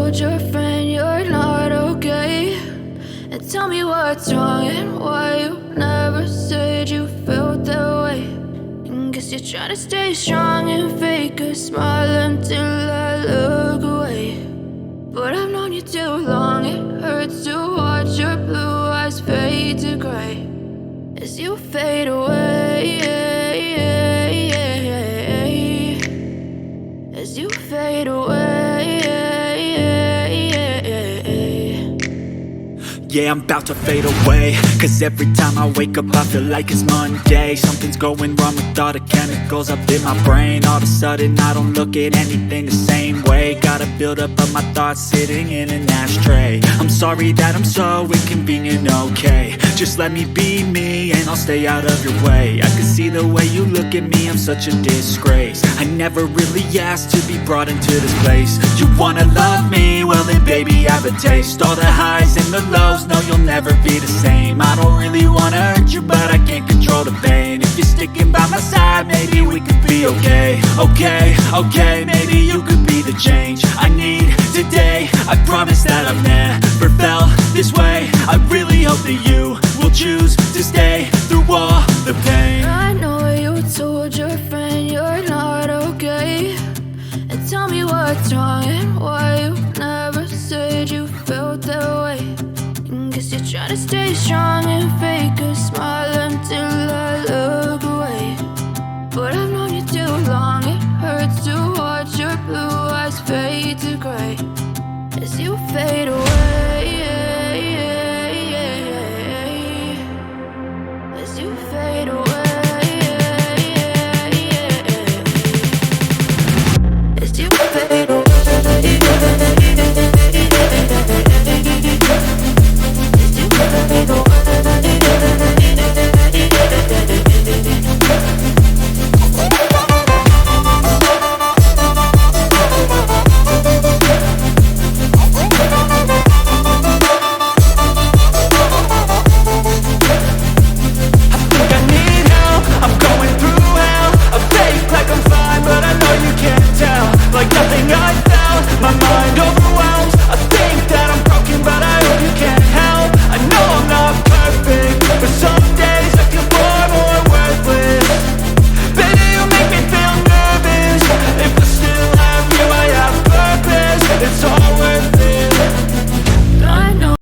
told your friend you're not okay, and tell me what's wrong and why you never said you felt that way. And guess you're trying to stay strong and fake a smile until I look away. But I've known you too long, it hurts to watch your blue eyes fade to gray as you fade away, as you fade away. Yeah, I'm about to fade away, cause every time I wake up I feel like it's Monday. Something's going wrong with all the chemicals up in my brain. All of a sudden I don't look at anything the same way. Gotta build up of my thoughts sitting in an ashtray. I'm sorry that I'm so inconvenient, okay. Just let me be me and I'll stay out of your way. I can see the way you look at me, I'm such a disgrace. I never really asked to be brought into this place. You wanna love me? Well then baby I have a taste. All the highs and the lows, no you'll never be the same. I don't really wanna hurt you but I can't control the pain. If you're sticking by my side maybe we could be okay. Okay, maybe you could be the change I need today. I promise that I've never felt this way. I really hope that you will choose to stay through all the pain. I know you told your friend you're not okay, and tell me what's wrong and why you never said you felt that way. And guess you're trying to stay strong and fake a smile until I look away. But I've known you too long, it hurts to watch your blue eyes fade to gray as you fade away.